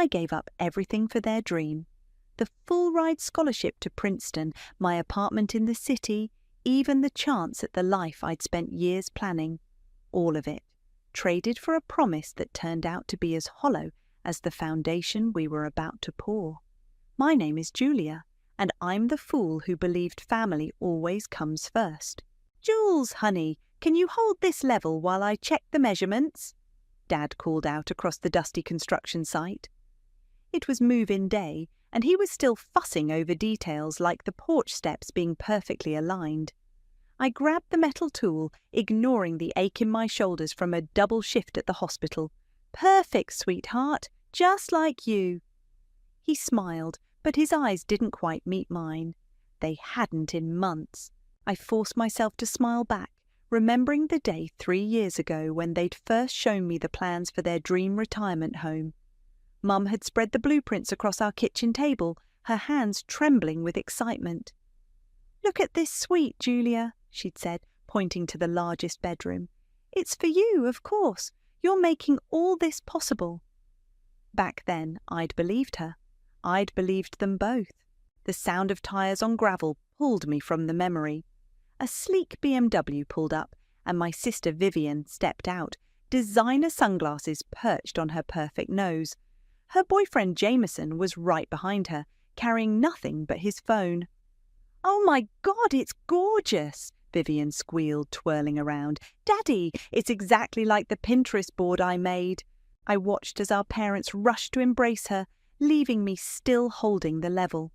I gave up everything for their dream. The full-ride scholarship to Princeton, my apartment in the city, even the chance at the life I'd spent years planning. All of it, traded for a promise that turned out to be as hollow as the foundation we were about to pour. My name is Julia, and I'm the fool who believed family always comes first. "Jules, honey, can you hold this level while I check the measurements?" Dad called out across the dusty construction site. It was move-in day, and he was still fussing over details like the porch steps being perfectly aligned. I grabbed the metal tool, ignoring the ache in my shoulders from a double shift at the hospital. "Perfect, sweetheart, just like you." He smiled, but his eyes didn't quite meet mine. They hadn't in months. I forced myself to smile back, remembering the day 3 years ago when they'd first shown me the plans for their dream retirement home. Mum had spread the blueprints across our kitchen table, her hands trembling with excitement. "Look at this suite, Julia," she'd said, pointing to the largest bedroom. "It's for you, of course. You're making all this possible." Back then, I'd believed her. I'd believed them both. The sound of tyres on gravel pulled me from the memory. A sleek BMW pulled up, and my sister Vivian stepped out, designer sunglasses perched on her perfect nose. Her boyfriend Jameson was right behind her, carrying nothing but his phone. "Oh my God, it's gorgeous!" Vivian squealed, twirling around. "Daddy, it's exactly like the Pinterest board I made." I watched as our parents rushed to embrace her, leaving me still holding the level.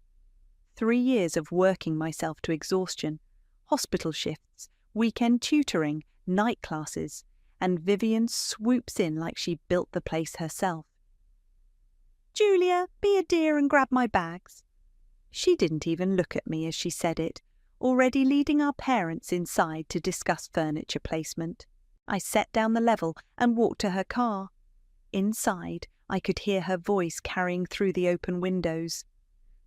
3 years of working myself to exhaustion, hospital shifts, weekend tutoring, night classes, and Vivian swoops in like she built the place herself. "Julia, be a dear and grab my bags." She didn't even look at me as she said it, already leading our parents inside to discuss furniture placement. I set down the level and walked to her car. Inside, I could hear her voice carrying through the open windows.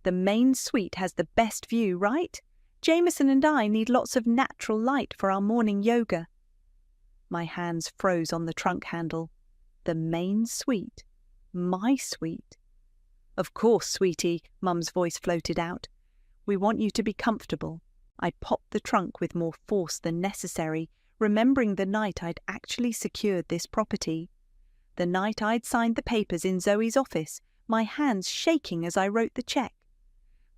"The main suite has the best view, right? Jameson and I need lots of natural light for our morning yoga." My hands froze on the trunk handle. The main suite. My suite. "Of course, sweetie," Mum's voice floated out. "We want you to be comfortable." I popped the trunk with more force than necessary, remembering the night I'd actually secured this property. The night I'd signed the papers in Zoe's office, my hands shaking as I wrote the check.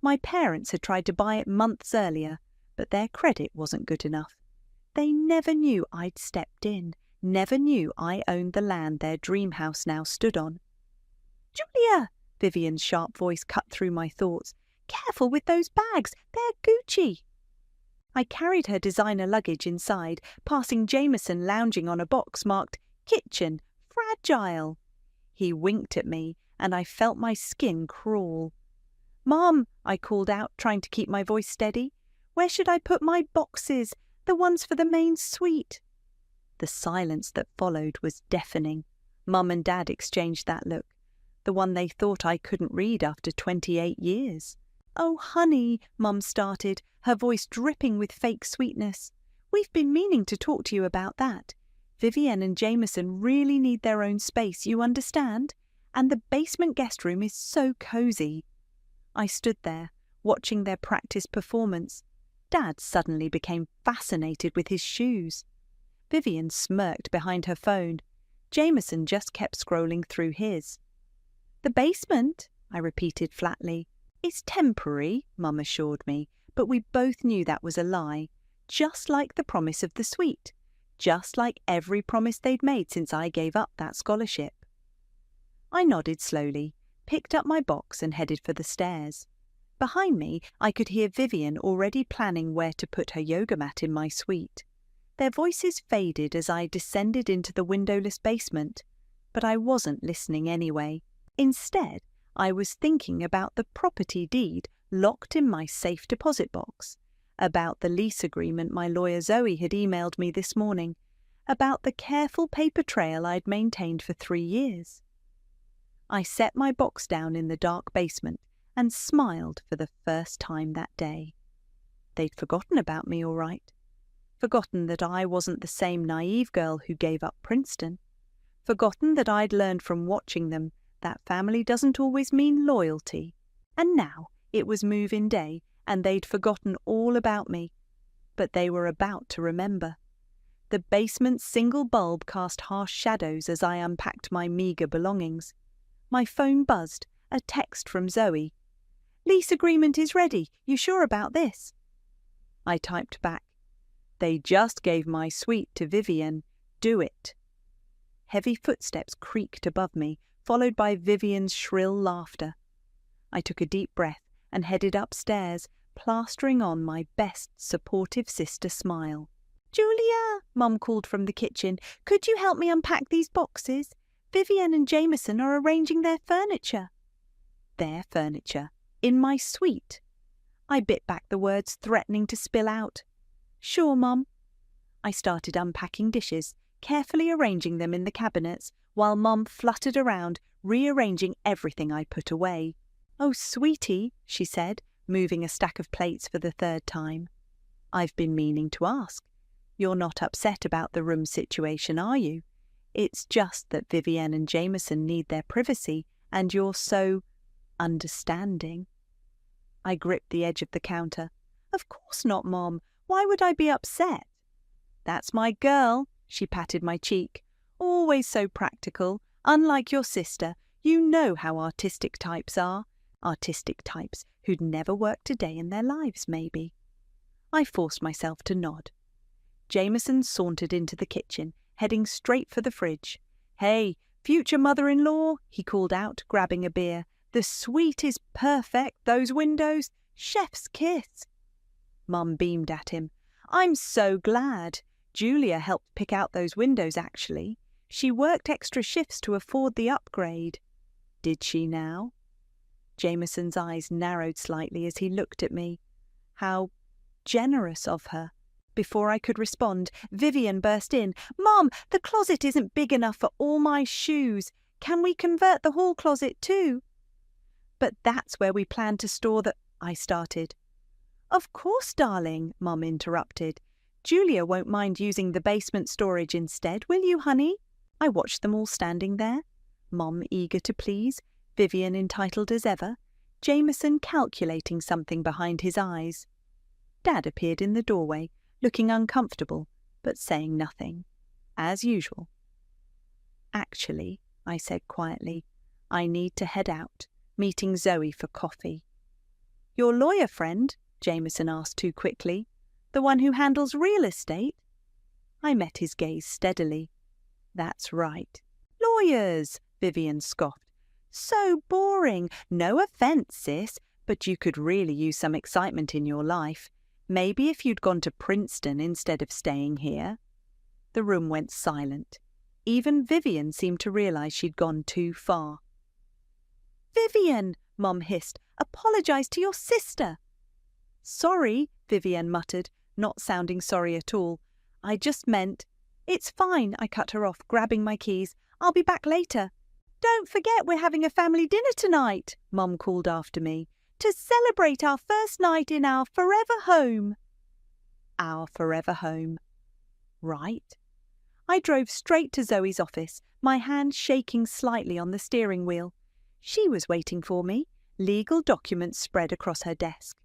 My parents had tried to buy it months earlier, but their credit wasn't good enough. They never knew I'd stepped in, never knew I owned the land their dream house now stood on. "Julia!" Vivian's sharp voice cut through my thoughts. "Careful with those bags, they're Gucci." I carried her designer luggage inside, passing Jameson lounging on a box marked "Kitchen, Fragile." He winked at me, and I felt my skin crawl. "Mom," I called out, trying to keep my voice steady, "where should I put my boxes? The ones for the main suite." The silence that followed was deafening. Mum and Dad exchanged that look, the one they thought I couldn't read after 28 years. "Oh, honey," Mum started, her voice dripping with fake sweetness. "We've been meaning to talk to you about that. Vivian and Jameson really need their own space, you understand? And the basement guest room is so cozy." I stood there, watching their practice performance. Dad suddenly became fascinated with his shoes. Vivian smirked behind her phone. Jameson just kept scrolling through his. "The basement," I repeated flatly. "Is temporary," Mum assured me, but we both knew that was a lie, just like the promise of the suite, just like every promise they'd made since I gave up that scholarship. I nodded slowly, picked up my box and headed for the stairs. Behind me, I could hear Vivian already planning where to put her yoga mat in my suite. Their voices faded as I descended into the windowless basement, but I wasn't listening anyway. Instead, I was thinking about the property deed locked in my safe deposit box, about the lease agreement my lawyer Zoe had emailed me this morning, about the careful paper trail I'd maintained for 3 years. I set my box down in the dark basement and smiled for the first time that day. They'd forgotten about me, all right. Forgotten that I wasn't the same naive girl who gave up Princeton. Forgotten that I'd learned from watching them That family doesn't always mean loyalty. And now it was move-in day, and they'd forgotten all about me. But they were about to remember. The basement's single bulb cast harsh shadows as I unpacked my meagre belongings. My phone buzzed, a text from Zoe. "Lease agreement is ready. You sure about this?" I typed back. "They just gave my suite to Vivian. Do it." Heavy footsteps creaked above me, followed by Vivian's shrill laughter. I took a deep breath and headed upstairs, plastering on my best supportive sister smile. "Julia," Mum called from the kitchen, "could you help me unpack these boxes? Vivian and Jameson are arranging their furniture." Their furniture? In my suite? I bit back the words, threatening to spill out. "Sure, Mum." I started unpacking dishes, carefully arranging them in the cabinets, while Mum fluttered around, rearranging everything I put away. "Oh, sweetie," she said, moving a stack of plates for the third time. "I've been meaning to ask. You're not upset about the room situation, are you? It's just that Vivienne and Jameson need their privacy, and you're so understanding." I gripped the edge of the counter. "Of course not, Mom. Why would I be upset?" "That's my girl," she patted my cheek. "Always so practical. Unlike your sister, you know how artistic types are. Artistic types who'd never worked a day in their lives, maybe." I forced myself to nod. Jameson sauntered into the kitchen, heading straight for the fridge. "Hey, future mother-in-law," he called out, grabbing a beer. "The suite is perfect, those windows. Chef's kiss." Mum beamed at him. "I'm so glad. Julia helped pick out those windows, actually. She worked extra shifts to afford the upgrade." "Did she now?" Jameson's eyes narrowed slightly as he looked at me. How generous of her. Before I could respond, Vivian burst in. "Mum, the closet isn't big enough for all my shoes. Can we convert the hall closet too?" "But that's where we plan to store the—" I started. "Of course, darling," Mum interrupted. "Julia won't mind using the basement storage instead, will you, honey?" I watched them all standing there. Mum eager to please, Vivian entitled as ever, Jameson calculating something behind his eyes. Dad appeared in the doorway, looking uncomfortable, but saying nothing, as usual. "Actually," I said quietly, "I need to head out, meeting Zoe for coffee." "Your lawyer friend?" Jameson asked too quickly. "The one who handles real estate?" I met his gaze steadily. "That's right." "Lawyers!" Vivian scoffed. "So boring. No offence, sis, but you could really use some excitement in your life. Maybe if you'd gone to Princeton instead of staying here." The room went silent. Even Vivian seemed to realise she'd gone too far. "Vivian!" Mum hissed. "Apologise to your sister." "Sorry," Vivian muttered, not sounding sorry at all. "I just meant—" "It's fine," I cut her off, grabbing my keys. "I'll be back later." "Don't forget we're having a family dinner tonight," Mum called after me, "to celebrate our first night in our forever home." Our forever home. Right. I drove straight to Zoe's office, my hand shaking slightly on the steering wheel. She was waiting for me, legal documents spread across her desk.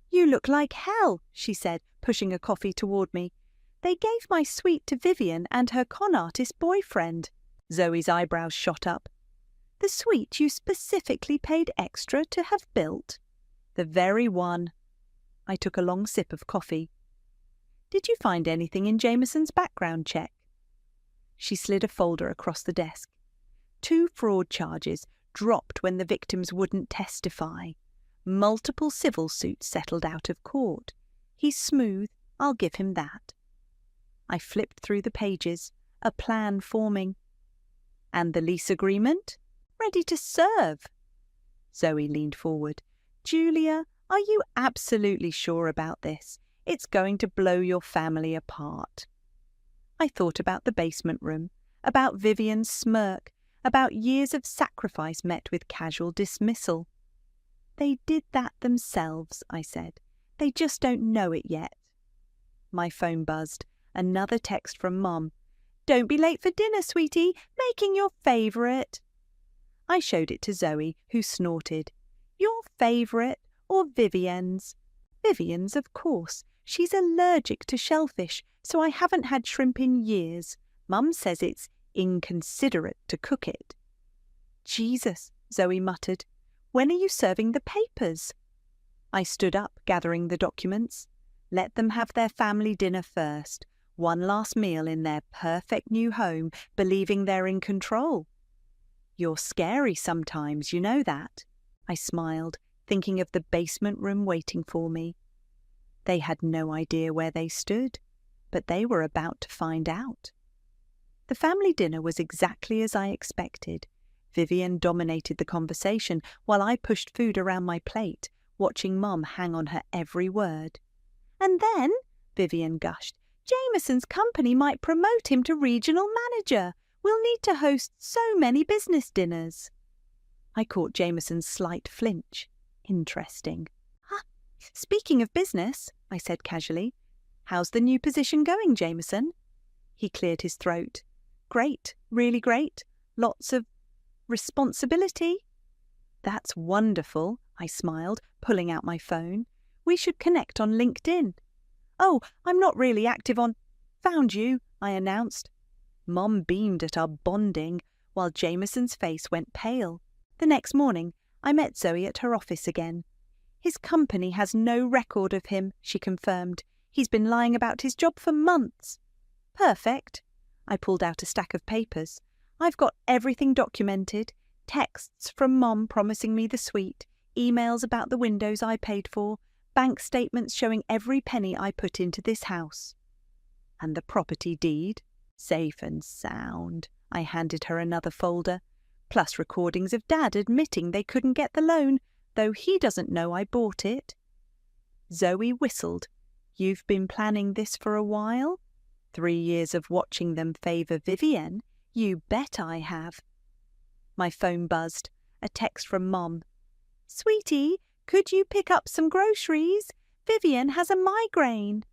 "You look like hell," she said, pushing a coffee toward me. "They gave my suite to Vivian and her con artist boyfriend." Zoe's eyebrows shot up. "The suite you specifically paid extra to have built?" "The very one." I took a long sip of coffee. "Did you find anything in Jameson's background check?" She slid a folder across the desk. 2 fraud charges dropped when the victims wouldn't testify. Multiple civil suits settled out of court. He's smooth, I'll give him that. I flipped through the pages, a plan forming. "And the lease agreement?" "Ready to serve." Zoe leaned forward. "Julia, are you absolutely sure about this? It's going to blow your family apart." I thought about the basement room, about Vivian's smirk, about years of sacrifice met with casual dismissal. "They did that themselves," I said. "They just don't know it yet." My phone buzzed. Another text from Mum. "Don't be late for dinner, sweetie. Making your favourite." I showed it to Zoe, who snorted. Your favourite or Vivienne's? Vivienne's, of course. She's allergic to shellfish, so I haven't had shrimp in years. Mum says it's inconsiderate to cook it. Jesus, Zoe muttered. When are you serving the papers? I stood up, gathering the documents. Let them have their family dinner first. One last meal in their perfect new home, believing they're in control. You're scary sometimes, you know that. I smiled, thinking of the basement room waiting for me. They had no idea where they stood, but they were about to find out. The family dinner was exactly as I expected. Vivienne dominated the conversation while I pushed food around my plate, watching Mum hang on her every word. And then, Vivienne gushed, Jameson's company might promote him to regional manager. We'll need to host so many business dinners. I caught Jameson's slight flinch. Interesting. Speaking of business, I said casually, how's the new position going, Jameson? He cleared his throat. Great, really great. Lots of responsibility. That's wonderful, I smiled, pulling out my phone. We should connect on LinkedIn. Oh, I'm not really active on... Found you, I announced. Mom beamed at our bonding, while Jameson's face went pale. The next morning, I met Zoe at her office again. His company has no record of him, she confirmed. He's been lying about his job for months. Perfect. I pulled out a stack of papers. I've got everything documented. Texts from Mom promising me the suite, emails about the windows I paid for, bank statements showing every penny I put into this house. And the property deed? Safe and sound. I handed her another folder, plus recordings of Dad admitting they couldn't get the loan, though he doesn't know I bought it. Zoe whistled. You've been planning this for a while? 3 years of watching them favour Vivienne? You bet I have. My phone buzzed. A text from Mom. Sweetie, could you pick up some groceries? Vivienne has a migraine.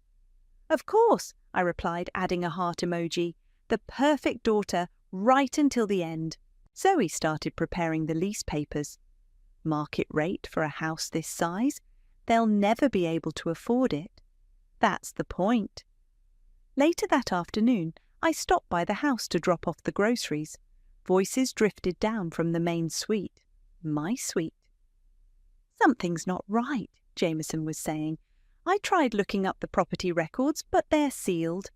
Of course, I replied, adding a heart emoji. The perfect daughter, right until the end. Zoe started preparing the lease papers. Market rate for a house this size? They'll never be able to afford it. That's the point. Later that afternoon, I stopped by the house to drop off the groceries. Voices drifted down from the main suite. My suite. Something's not right, Jameson was saying. I tried looking up the property records, but they're sealed.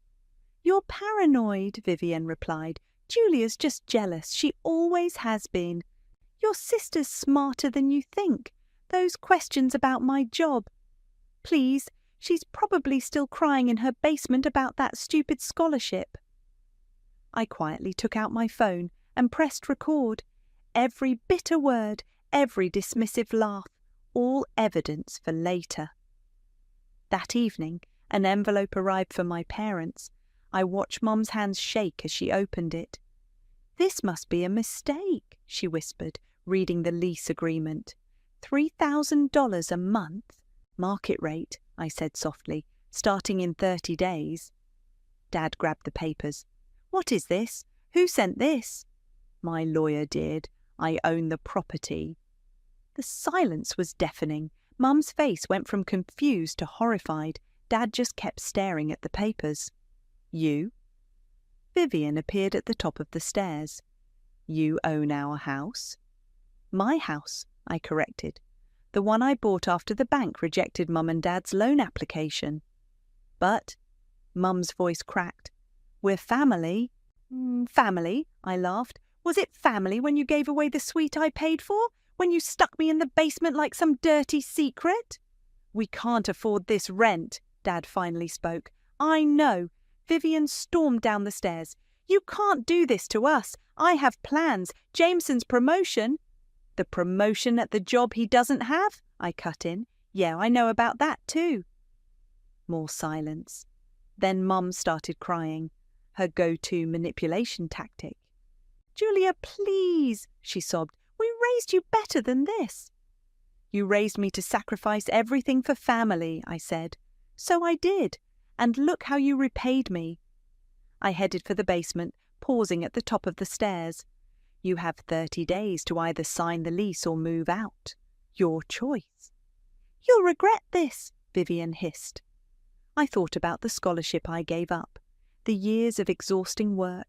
You're paranoid, Vivienne replied. Julia's just jealous. She always has been. Your sister's smarter than you think. Those questions about my job. Please, she's probably still crying in her basement about that stupid scholarship. I quietly took out my phone and pressed record. Every bitter word, every dismissive laugh, all evidence for later. That evening, an envelope arrived for my parents. I watched Mum's hands shake as she opened it. This must be a mistake, she whispered, reading the lease agreement. $3,000 a month? Market rate, I said softly, starting in 30 days. Dad grabbed the papers. What is this? Who sent this? My lawyer did. I own the property. The silence was deafening. Mum's face went from confused to horrified. Dad just kept staring at the papers. You? Vivienne appeared at the top of the stairs. You own our house? My house, I corrected. The one I bought after the bank rejected Mum and Dad's loan application. But, Mum's voice cracked. We're family. Family, I laughed. Was it family when you gave away the suite I paid for? When you stuck me in the basement like some dirty secret? We can't afford this rent, Dad finally spoke. I know. Vivienne stormed down the stairs. You can't do this to us. I have plans. Jameson's promotion. The promotion at the job he doesn't have? I cut in. Yeah, I know about that too. More silence. Then Mum started crying, her go-to manipulation tactic. Julia, please, she sobbed. We raised you better than this. You raised me to sacrifice everything for family, I said. So I did. And look how you repaid me. I headed for the basement, pausing at the top of the stairs. You have 30 days to either sign the lease or move out. Your choice. You'll regret this, Vivian hissed. I thought about the scholarship I gave up, the years of exhausting work,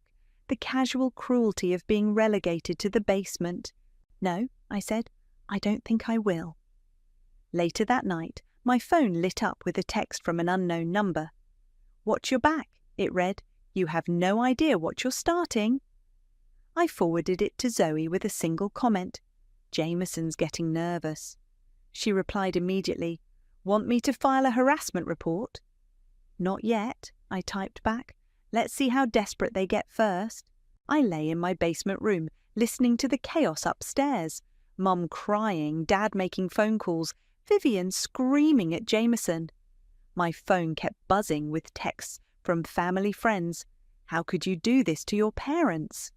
the casual cruelty of being relegated to the basement. No, I said, I don't think I will. Later that night, my phone lit up with a text from an unknown number. Watch your back, it read. You have no idea what you're starting. I forwarded it to Zoe with a single comment. Jameson's getting nervous. She replied immediately, Want me to file a harassment report? Not yet, I typed back. Let's see how desperate they get first. I lay in my basement room, listening to the chaos upstairs. Mum crying, Dad making phone calls, Vivian screaming at Jameson. My phone kept buzzing with texts from family friends. How could you do this to your parents?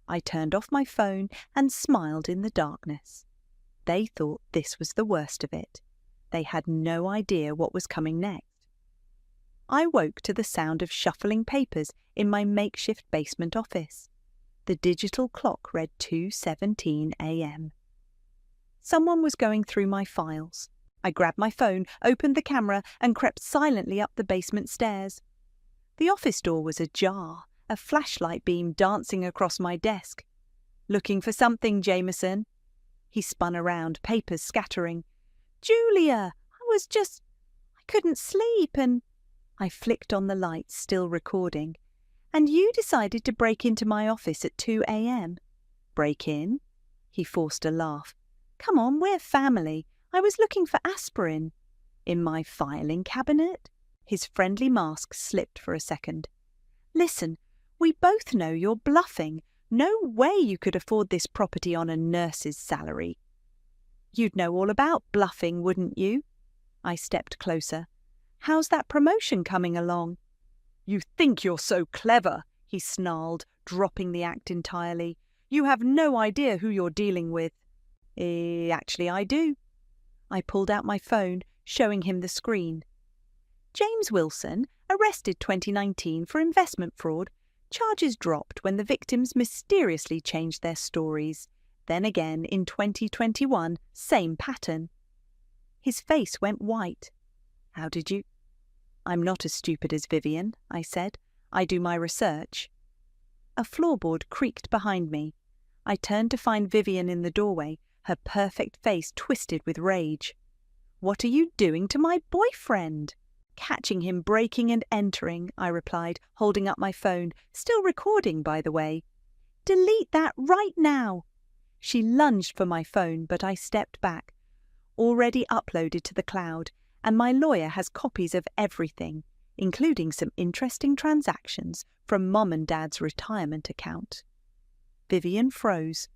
I turned off my phone and smiled in the darkness. They thought this was the worst of it. They had no idea what was coming next. I woke to the sound of shuffling papers in my makeshift basement office. The digital clock read 2:17 a.m. Someone was going through my files. I grabbed my phone, opened the camera, and crept silently up the basement stairs. The office door was ajar, a flashlight beam dancing across my desk. Looking for something, Jameson? He spun around, papers scattering. Julia, I couldn't sleep and... I flicked on the lights, still recording. And you decided to break into my office at 2 a.m. Break in? He forced a laugh. Come on, we're family. I was looking for aspirin. In my filing cabinet? His friendly mask slipped for a second. Listen, we both know you're bluffing. No way you could afford this property on a nurse's salary. You'd know all about bluffing, wouldn't you? I stepped closer. How's that promotion coming along? You think you're so clever, he snarled, dropping the act entirely. You have no idea who you're dealing with. Actually, I do. I pulled out my phone, showing him the screen. James Wilson, arrested 2019 for investment fraud. Charges dropped when the victims mysteriously changed their stories. Then again in 2021, same pattern. His face went white. How did you... I'm not as stupid as Vivian, I said. I do my research. A floorboard creaked behind me. I turned to find Vivian in the doorway, her perfect face twisted with rage. What are you doing to my boyfriend? Catching him breaking and entering, I replied, holding up my phone, still recording, by the way. Delete that right now. She lunged for my phone, but I stepped back. Already uploaded to the cloud, and my lawyer has copies of everything, including some interesting transactions from Mum and Dad's retirement account. Vivian froze.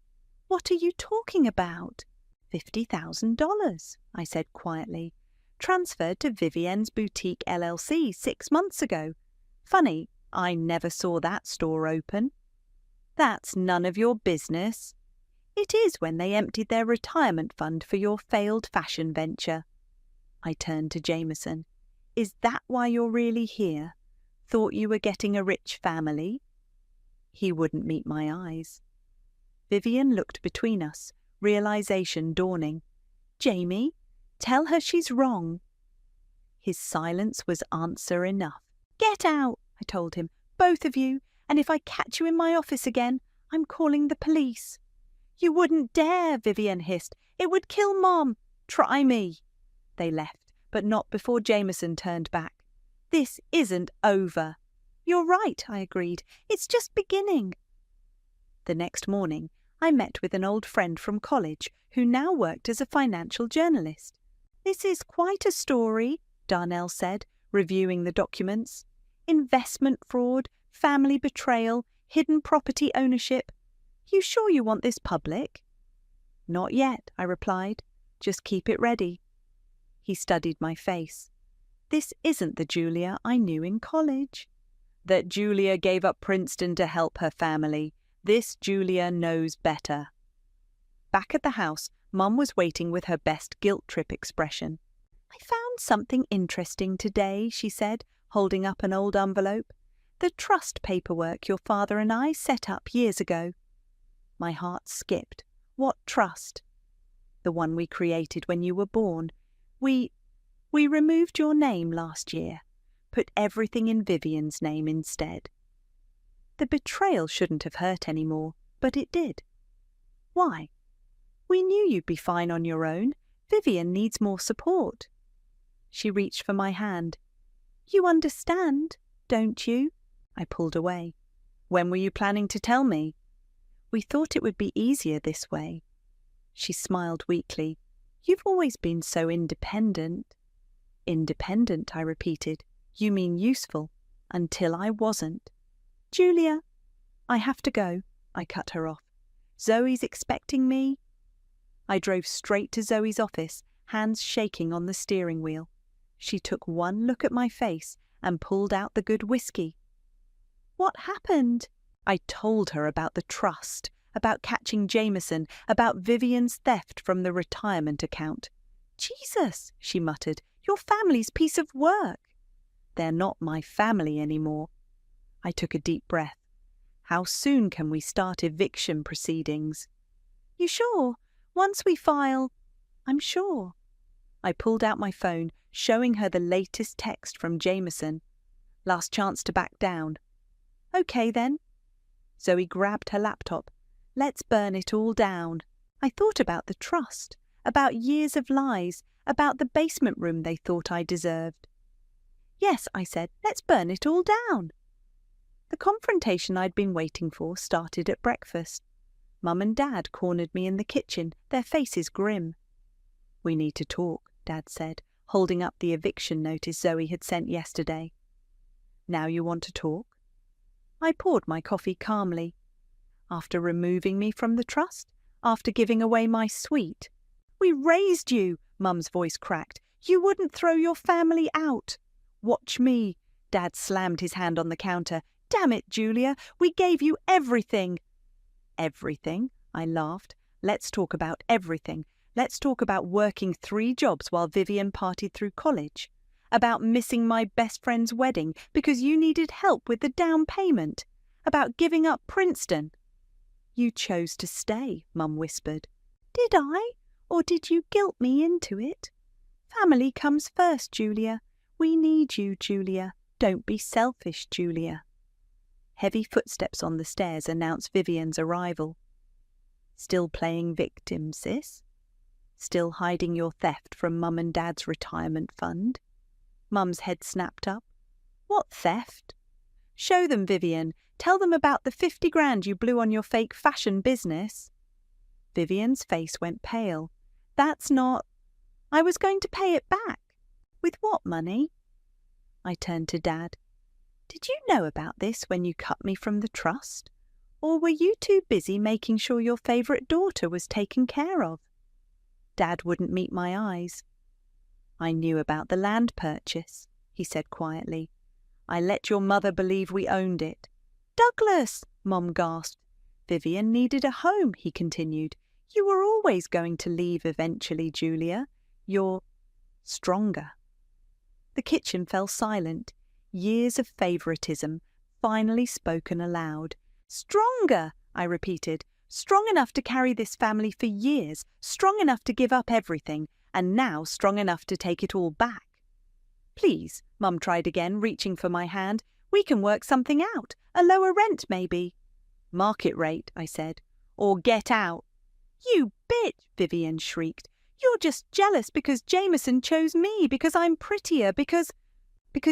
What are you talking about? $50,000, I said quietly. Transferred to Vivienne's Boutique LLC 6 months ago. Funny, I never saw that store open. That's none of your business. It is when they emptied their retirement fund for your failed fashion venture. I turned to Jameson. Is that why you're really here? Thought you were getting a rich family? He wouldn't meet my eyes. Vivian looked between us, realization dawning. Jamie, tell her she's wrong. His silence was answer enough. Get out, I told him, both of you, and if I catch you in my office again, I'm calling the police. You wouldn't dare, Vivian hissed. It would kill Mom. Try me. They left, but not before Jameson turned back. This isn't over. You're right, I agreed. It's just beginning. The next morning, I met with an old friend from college who now worked as a financial journalist. This is quite a story, Darnell said, reviewing the documents. Investment fraud, family betrayal, hidden property ownership. You sure you want this public? Not yet, I replied. Just keep it ready. He studied my face. This isn't the Julia I knew in college. That Julia gave up Princeton to help her family. This Julia knows better. Back at the house, Mum was waiting with her best guilt trip expression. I found something interesting today, she said, holding up an old envelope. The trust paperwork your father and I set up years ago. My heart skipped. What trust? The one we created when you were born. We removed your name last year, put everything in Vivian's name instead. The betrayal shouldn't have hurt anymore, but it did. Why? We knew you'd be fine on your own. Vivian needs more support. She reached for my hand. You understand, don't you? I pulled away. When were you planning to tell me? We thought it would be easier this way. She smiled weakly. You've always been so independent. Independent, I repeated. You mean useful. Until I wasn't. Julia, I have to go. I cut her off. Zoe's expecting me. I drove straight to Zoe's office, hands shaking on the steering wheel. She took one look at my face and pulled out the good whiskey. What happened? I told her about the trust, about catching Jameson, about Vivian's theft from the retirement account. Jesus, she muttered, your family's piece of work. They're not my family anymore. I took a deep breath. How soon can we start eviction proceedings? You sure? Once we file, I'm sure. I pulled out my phone, showing her the latest text from Jameson. Last chance to back down. Okay then. Zoe grabbed her laptop. Let's burn it all down. I thought about the trust, about years of lies, about the basement room they thought I deserved. Yes, I said, let's burn it all down. The confrontation I'd been waiting for started at breakfast. Mum and Dad cornered me in the kitchen, their faces grim. We need to talk, Dad said, holding up the eviction notice Zoe had sent yesterday. Now you want to talk? I poured my coffee calmly. After removing me from the trust? After giving away my suite? We raised you, Mum's voice cracked. You wouldn't throw your family out. Watch me. Dad slammed his hand on the counter. Damn it, Julia, we gave you everything. Everything? I laughed. Let's talk about everything. Let's talk about working 3 jobs while Vivian partied through college. About missing my best friend's wedding because you needed help with the down payment. About giving up Princeton. You chose to stay, Mum whispered. Did I? Or did you guilt me into it? Family comes first, Julia. We need you, Julia. Don't be selfish, Julia. Heavy footsteps on the stairs announced Vivian's arrival. Still playing victim, sis? Still hiding your theft from Mum and Dad's retirement fund? Mum's head snapped up. What theft? Show them, Vivian. Tell them about the 50 grand you blew on your fake fashion business. Vivian's face went pale. That's not... I was going to pay it back. With what money? I turned to Dad. Did you know about this when you cut me from the trust? Or were you too busy making sure your favourite daughter was taken care of? Dad wouldn't meet my eyes. I knew about the land purchase, he said quietly. I let your mother believe we owned it. Douglas, Mum gasped. Vivian needed a home, he continued. You were always going to leave eventually, Julia. You're stronger. The kitchen fell silent. Years of favouritism, finally spoken aloud. Stronger, I repeated. Strong enough to carry this family for years, strong enough to give up everything, and now strong enough to take it all back. Please, Mum tried again, reaching for my hand. We can work something out. A lower rent, maybe. Market rate, I said. Or get out. You bitch, Vivian shrieked. You're just jealous because Jameson chose me, because I'm prettier, because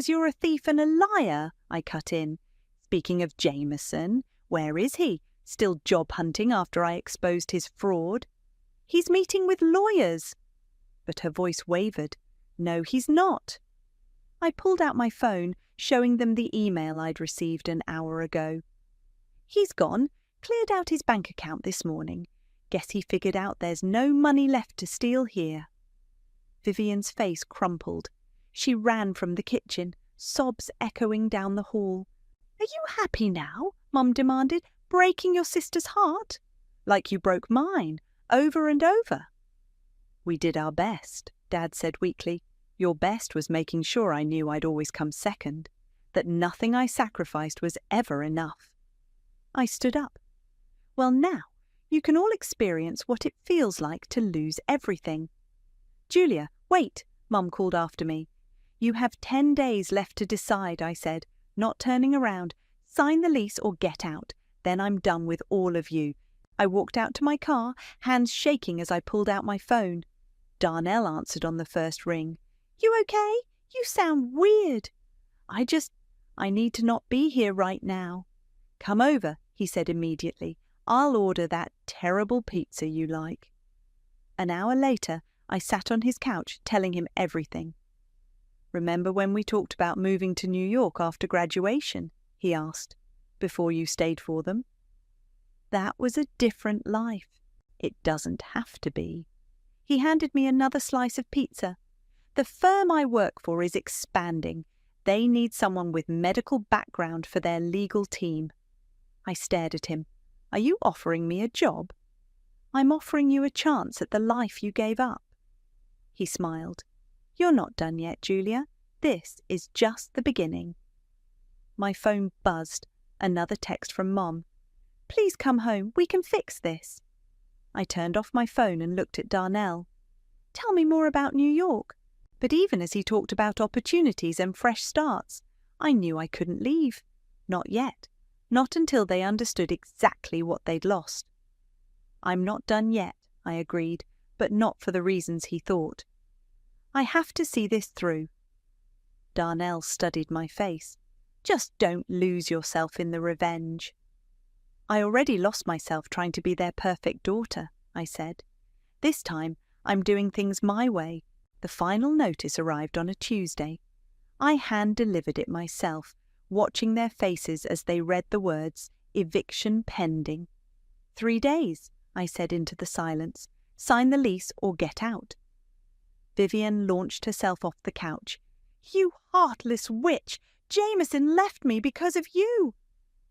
you're a thief and a liar, I cut in. Speaking of Jameson, where is he? Still job hunting after I exposed his fraud? He's meeting with lawyers. But her voice wavered. No, he's not. I pulled out my phone, showing them the email I'd received an hour ago. He's gone, cleared out his bank account this morning. Guess he figured out there's no money left to steal here. Vivian's face crumpled. She ran from the kitchen, sobs echoing down the hall. Are you happy now? Mum demanded, breaking your sister's heart? Like you broke mine, over and over. We did our best, Dad said weakly. Your best was making sure I knew I'd always come second, that nothing I sacrificed was ever enough. I stood up. Well now, You can all experience what it feels like to lose everything. Julia, wait, Mum called after me. You have 10 days left to decide, I said, not turning around. Sign the lease or get out. Then I'm done with all of you. I walked out to my car, hands shaking as I pulled out my phone. Darnell answered on the first ring. You okay? You sound weird. I need to not be here right now. Come over, he said immediately. I'll order that terrible pizza you like. An hour later, I sat on his couch telling him everything. Remember when we talked about moving to New York after graduation? He asked, before you stayed for them. That was a different life. It doesn't have to be. He handed me another slice of pizza. The firm I work for is expanding. They need someone with medical background for their legal team. I stared at him. Are you offering me a job? I'm offering you a chance at the life you gave up. He smiled. You're not done yet, Julia. This is just the beginning. My phone buzzed. Another text from Mom. Please come home. We can fix this. I turned off my phone and looked at Darnell. Tell me more about New York. But even as he talked about opportunities and fresh starts, I knew I couldn't leave. Not yet. Not until they understood exactly what they'd lost. I'm not done yet, I agreed, but not for the reasons he thought. I have to see this through. Darnell studied my face. Just don't lose yourself in the revenge. I already lost myself trying to be their perfect daughter, I said. This time, I'm doing things my way. The final notice arrived on a Tuesday. I hand-delivered it myself, watching their faces as they read the words, eviction pending. 3 days, I said into the silence. Sign the lease or get out. Vivian launched herself off the couch. You heartless witch! Jameson left me because of you!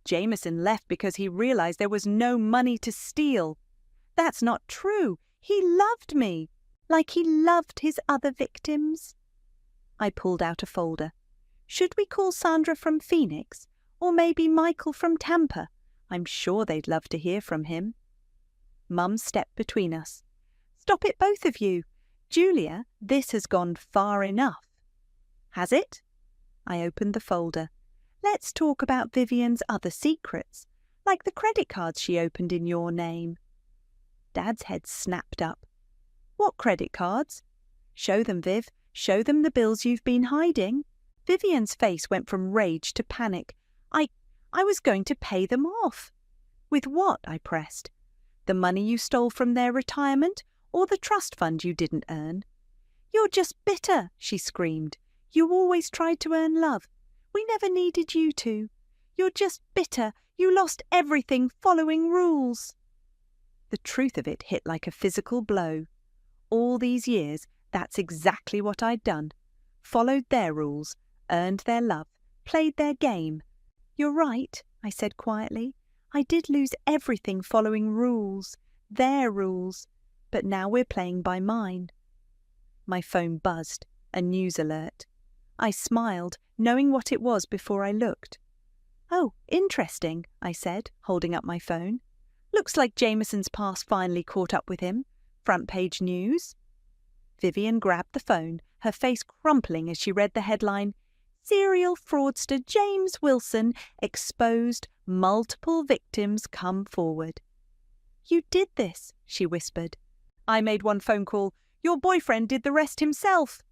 Jameson left because he realized there was no money to steal. That's not true. He loved me, like he loved his other victims. I pulled out a folder. Should we call Sandra from Phoenix? Or maybe Michael from Tampa? I'm sure they'd love to hear from him. Mum stepped between us. Stop it, both of you. Julia, this has gone far enough. Has it? I opened the folder. Let's talk about Vivian's other secrets, like the credit cards she opened in your name. Dad's head snapped up. What credit cards? Show them, Viv. Show them the bills you've been hiding. Vivian's face went from rage to panic. I was going to pay them off. With what? I pressed. The money you stole from their retirement or the trust fund you didn't earn? You're just bitter, she screamed. You always tried to earn love. We never needed you to. You're just bitter. You lost everything following rules. The truth of it hit like a physical blow. All these years, that's exactly what I'd done. Followed their rules, earned their love, played their game. You're right, I said quietly. I did lose everything following rules, their rules, but now we're playing by mine. My phone buzzed, a news alert. I smiled, knowing what it was before I looked. Oh, interesting, I said, holding up my phone. Looks like Jameson's past finally caught up with him. Front page news. Vivian grabbed the phone, her face crumpling as she read the headline, Serial fraudster James Wilson exposed, multiple victims come forward. You did this, she whispered. I made one phone call. Your boyfriend did the rest himself.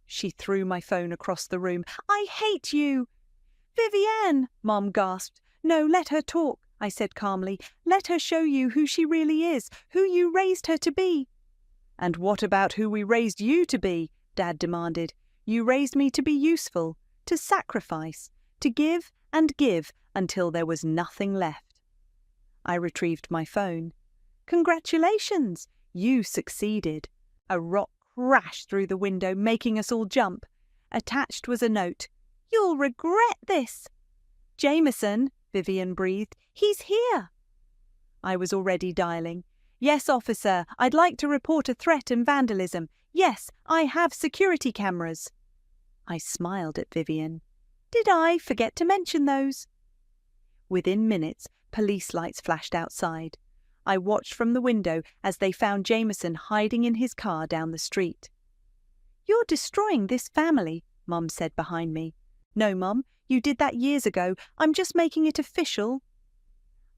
She threw my phone across the room. I hate you. Vivienne, Mom gasped. No, let her talk, I said calmly. Let her show you who she really is, who you raised her to be. And what about who we raised you to be? Dad demanded. You raised me to be useful, to sacrifice, to give and give until there was nothing left. I retrieved my phone. Congratulations, you succeeded. A rock crashed through the window, making us all jump. Attached was a note. You'll regret this. Jameson, Vivian breathed. He's here. I was already dialing. Yes, officer, I'd like to report a threat and vandalism. Yes, I have security cameras. I smiled at Vivian. Did I forget to mention those? Within minutes, police lights flashed outside. I watched from the window as they found Jameson hiding in his car down the street. "You're destroying this family," Mum said behind me. "No, Mum, you did that years ago. I'm just making it official."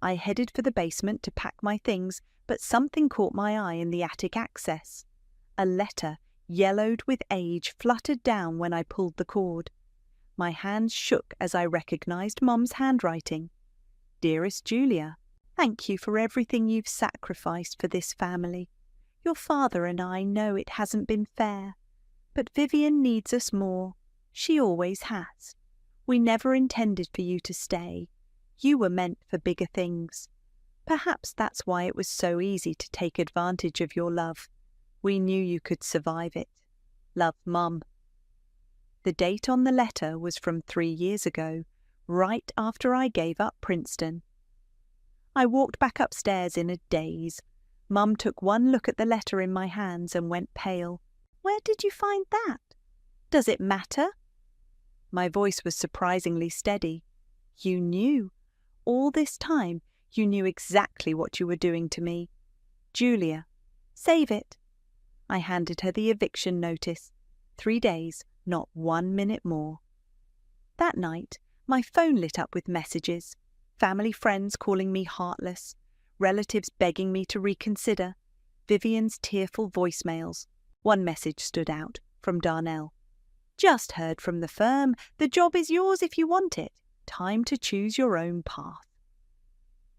I headed for the basement to pack my things, but something caught my eye in the attic access. A letter, yellowed with age, fluttered down when I pulled the cord. My hands shook as I recognized Mum's handwriting. "Dearest Julia, thank you for everything you've sacrificed for this family. Your father and I know it hasn't been fair, but Vivian needs us more. She always has. We never intended for you to stay. You were meant for bigger things. Perhaps that's why it was so easy to take advantage of your love. We knew you could survive it. Love, Mum." The date on the letter was from 3 years ago, right after I gave up Princeton. I walked back upstairs in a daze. Mum took one look at the letter in my hands and went pale. "Where did you find that? Does it matter?" My voice was surprisingly steady. "You knew. All this time, you knew exactly what you were doing to me. Julia, save it." I handed her the eviction notice. 3 days, not 1 minute more. That night, my phone lit up with messages. Family friends calling me heartless, relatives begging me to reconsider, Vivian's tearful voicemails. One message stood out, from Darnell. "Just heard from the firm. The job is yours if you want it. Time to choose your own path."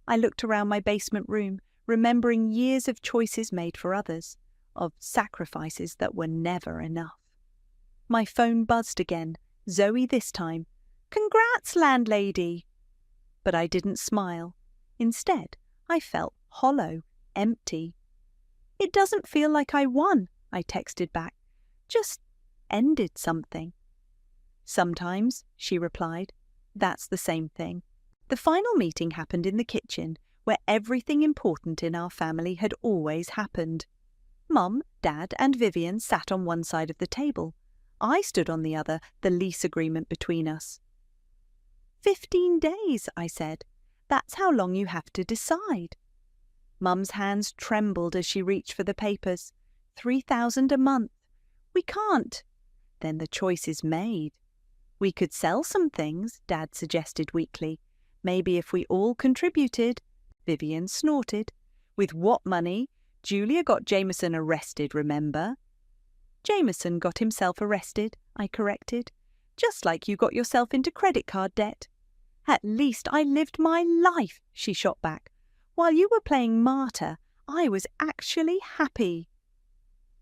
I looked around my basement room, remembering years of choices made for others, of sacrifices that were never enough. My phone buzzed again, Zoe this time. "Congrats, landlady!" But I didn't smile. Instead, I felt hollow, empty. "It doesn't feel like I won," I texted back. "Just ended something." "Sometimes," she replied. "That's the same thing." The final meeting happened in the kitchen, where everything important in our family had always happened. Mum, Dad, and Vivian sat on one side of the table. I stood on the other, the lease agreement between us. 15 days, I said. "That's how long you have to decide." Mum's hands trembled as she reached for the papers. 3,000 a month. "We can't." "Then the choice is made." "We could sell some things," Dad suggested weakly. "Maybe if we all contributed." Vivian snorted. "With what money? Julia got Jameson arrested, remember?" "Jameson got himself arrested," I corrected. "Just like you got yourself into credit card debt." "At least I lived my life," she shot back. "While you were playing martyr, I was actually happy."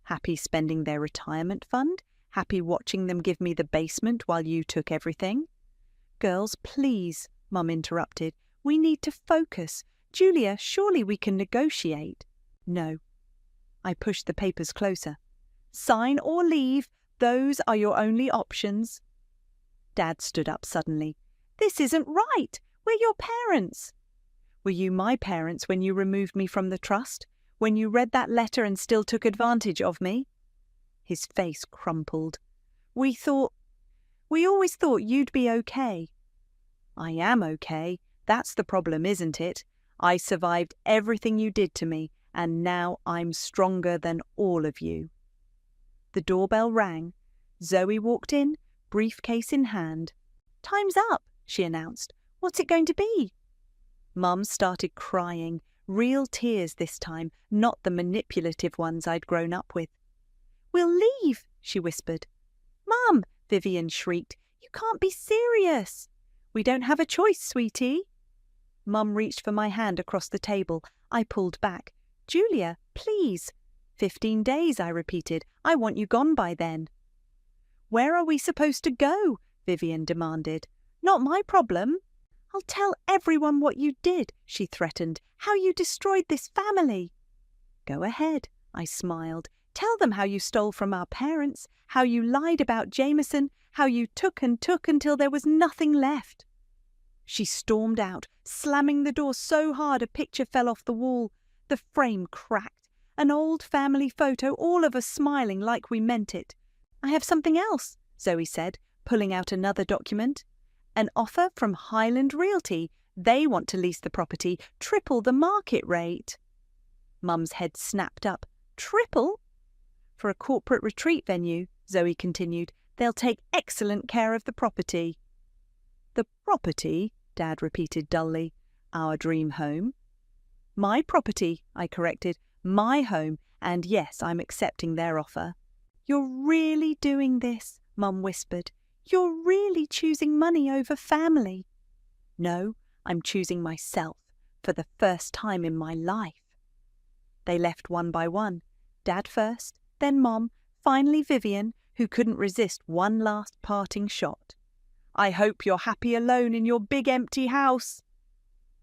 Happy spending their retirement fund? Happy watching them give me the basement while you took everything? "Girls, please," Mum interrupted. "We need to focus. Julia, surely we can negotiate." "No." I pushed the papers closer. "Sign or leave. Those are your only options." Dad stood up suddenly. "This isn't right. We're your parents." "Were you my parents when you removed me from the trust? When you read that letter and still took advantage of me?" His face crumpled. We always thought you'd be okay." "I am okay. That's the problem, isn't it? I survived everything you did to me, and now I'm stronger than all of you." The doorbell rang. Zoe walked in, briefcase in hand. "Time's up," she announced. "What's it going to be?" Mum started crying, real tears this time, not the manipulative ones I'd grown up with. "We'll leave," she whispered. "Mum," Vivian shrieked, "you can't be serious." "We don't have a choice, sweetie." Mum reached for my hand across the table. I pulled back. "Julia, please." 15 days, I repeated. "I want you gone by then." "Where are we supposed to go?" Vivian demanded. "Not my problem." "I'll tell everyone what you did," she threatened. "How you destroyed this family." "Go ahead," I smiled. "Tell them how you stole from our parents, how you lied about Jameson, how you took and took until there was nothing left." She stormed out, slamming the door so hard a picture fell off the wall. The frame cracked. An old family photo, all of us smiling like we meant it. "I have something else," Zoe said, pulling out another document. "An offer from Highland Realty. They want to lease the property, triple the market rate." Mum's head snapped up. Triple? For a corporate retreat venue, Zoe continued, they'll take excellent care of the property. The property, Dad repeated dully. Our dream home? My property, I corrected. My home, and yes, I'm accepting their offer. You're really doing this, Mum whispered. You're really choosing money over family. No, I'm choosing myself for the first time in my life. They left one by one. Dad first, then Mom, finally Vivian, who couldn't resist one last parting shot. I hope you're happy alone in your big empty house.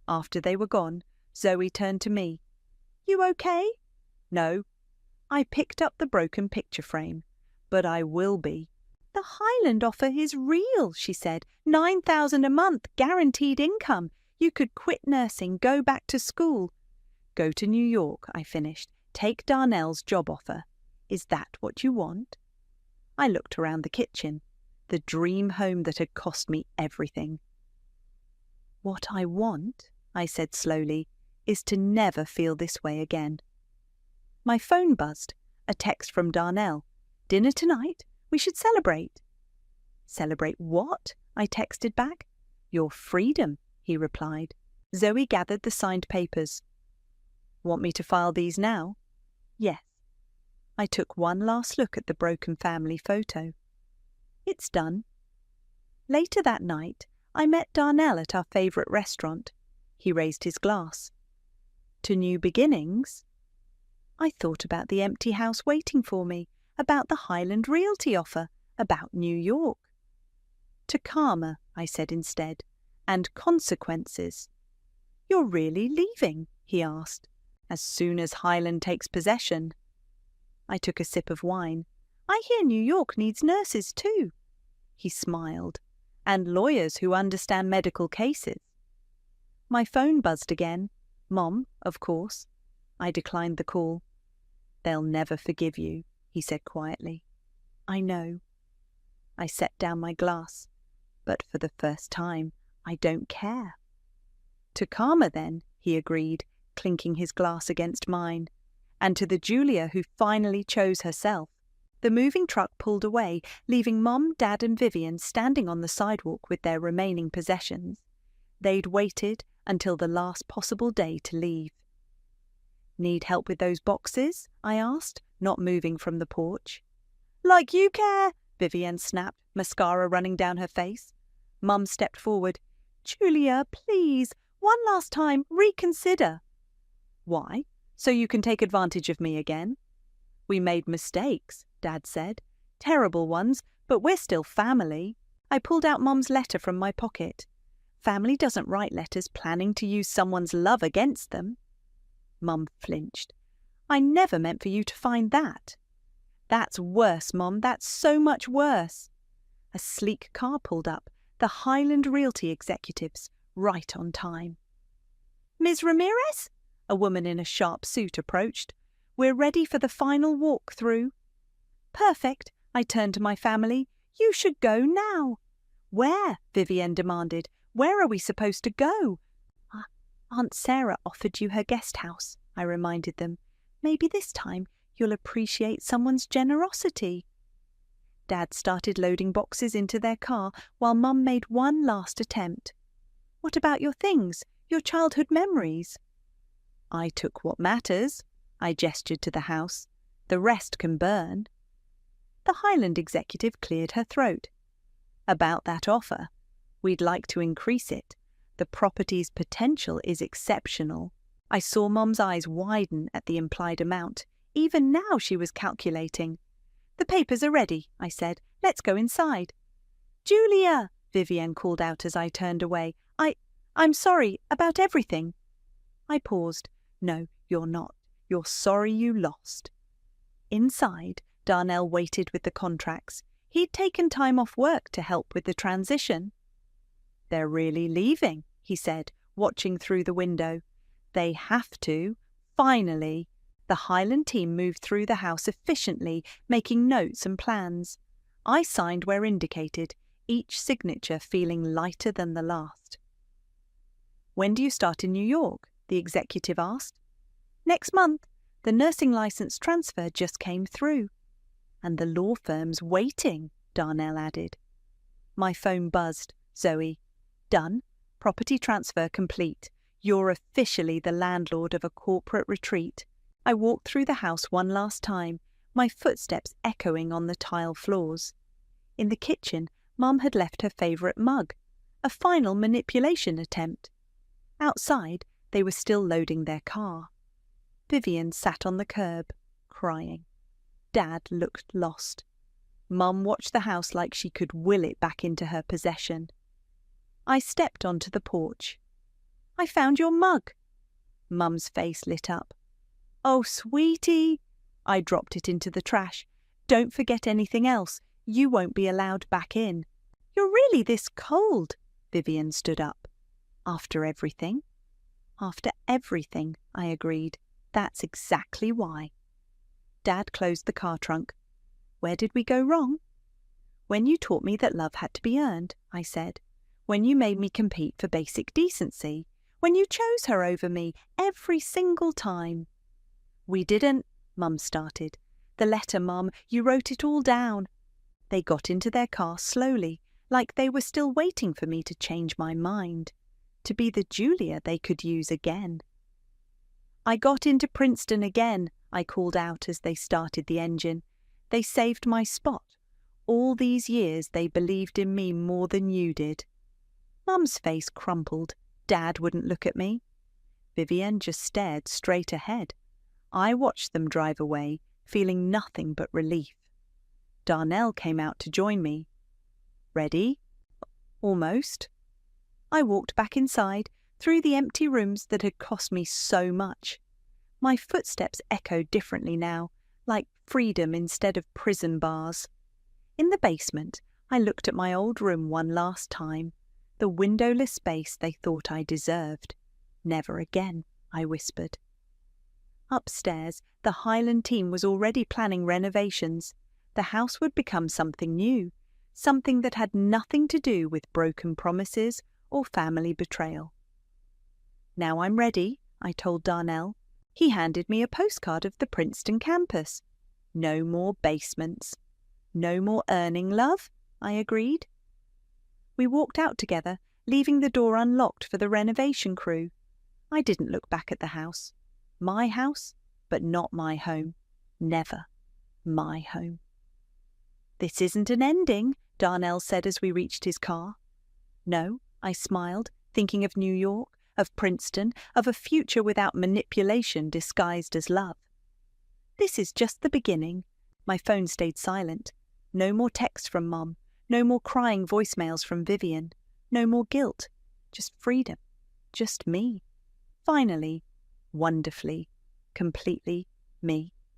After they were gone, Zoe turned to me. You okay? No. I picked up the broken picture frame. But I will be. The Highland offer is real, she said. 9,000 a month, guaranteed income. You could quit nursing, go back to school. Go to New York, I finished. Take Darnell's job offer. Is that what you want? I looked around the kitchen. The dream home that had cost me everything. What I want, I said slowly, is to never feel this way again. My phone buzzed. A text from Darnell. Dinner tonight? We should celebrate. Celebrate what? I texted back. Your freedom, he replied. Zoe gathered the signed papers. Want me to file these now? Yes. I took one last look at the broken family photo. It's done. Later that night, I met Darnell at our favourite restaurant. He raised his glass. To new beginnings? I thought about the empty house waiting for me, about the Highland Realty offer, about New York. To karma, I said instead, and consequences. You're really leaving? He asked. As soon as Highland takes possession. I took a sip of wine. I hear New York needs nurses too. He smiled. And lawyers who understand medical cases. My phone buzzed again. Mom, of course. I declined the call. They'll never forgive you, he said quietly. I know. I set down my glass. But for the first time, I don't care. To karma then, he agreed, clinking his glass against mine. And to the Julia who finally chose herself. The moving truck pulled away, leaving Mom, Dad and Vivian standing on the sidewalk with their remaining possessions. They'd waited until the last possible day to leave. Need help with those boxes? I asked, not moving from the porch. Like you care, Vivian snapped, mascara running down her face. Mum stepped forward. Julia, please, one last time, reconsider. Why? So you can take advantage of me again? We made mistakes, Dad said. Terrible ones, but we're still family. I pulled out Mum's letter from my pocket. Family doesn't write letters planning to use someone's love against them. Mum flinched. I never meant for you to find that. That's worse, Mum, that's so much worse. A sleek car pulled up, the Highland Realty executives, right on time. Ms. Ramirez? A woman in a sharp suit approached. We're ready for the final walk through. Perfect, I turned to my family. You should go now. Where? Vivienne demanded. Where are we supposed to go? Aunt Sarah offered you her guest house, I reminded them. Maybe this time you'll appreciate someone's generosity. Dad started loading boxes into their car while Mum made one last attempt. What about your things, your childhood memories? I took what matters. I gestured to the house. The rest can burn. The Highland executive cleared her throat. About that offer. We'd like to increase it. The property's potential is exceptional. I saw Mum's eyes widen at the implied amount. Even now she was calculating. The papers are ready, I said. Let's go inside. Julia, Vivienne called out as I turned away. I'm sorry about everything. I paused. No, you're not. You're sorry you lost. Inside, Darnell waited with the contracts. He'd taken time off work to help with the transition. They're really leaving, he said, watching through the window. They have to. Finally. The Highland team moved through the house efficiently, making notes and plans. I signed where indicated, each signature feeling lighter than the last. When do you start in New York? The executive asked. Next month, the nursing license transfer just came through. And the law firm's waiting, Darnell added. My phone buzzed. Zoe. Done. Property transfer complete. You're officially the landlord of a corporate retreat. I walked through the house one last time, my footsteps echoing on the tile floors. In the kitchen, Mum had left her favourite mug, a final manipulation attempt. Outside, they were still loading their car. Vivian sat on the curb, crying. Dad looked lost. Mum watched the house like she could will it back into her possession. I stepped onto the porch. I found your mug. Mum's face lit up. Oh, sweetie. I dropped it into the trash. Don't forget anything else. You won't be allowed back in. You're really this cold. Vivian stood up. After everything? After everything, I agreed. That's exactly why. Dad closed the car trunk. Where did we go wrong? When you taught me that love had to be earned, I said. When you made me compete for basic decency. When you chose her over me every single time. We didn't, Mum started. The letter, Mum, you wrote it all down. They got into their car slowly, like they were still waiting for me to change my mind, to be the Julia they could use again. I got into Princeton again, I called out as they started the engine. They saved my spot. All these years they believed in me more than you did. Mum's face crumpled. Dad wouldn't look at me. Vivian just stared straight ahead. I watched them drive away, feeling nothing but relief. Darnell came out to join me. Ready? Almost. I walked back inside, through the empty rooms that had cost me so much. My footsteps echoed differently now, like freedom instead of prison bars. In the basement, I looked at my old room one last time, the windowless space they thought I deserved. Never again, I whispered. Upstairs, the Highland team was already planning renovations. The house would become something new, something that had nothing to do with broken promises or family betrayal. Now I'm ready, I told Darnell. He handed me a postcard of the Princeton campus. No more basements. No more earning love, I agreed. We walked out together, leaving the door unlocked for the renovation crew. I didn't look back at the house. My house, but not my home. Never my home. This isn't an ending, Darnell said as we reached his car. No, I smiled, thinking of New York, of Princeton, of a future without manipulation disguised as love. This is just the beginning. My phone stayed silent. No more texts from Mum. No more crying voicemails from Vivian. No more guilt. Just freedom. Just me. Finally, wonderfully, completely me.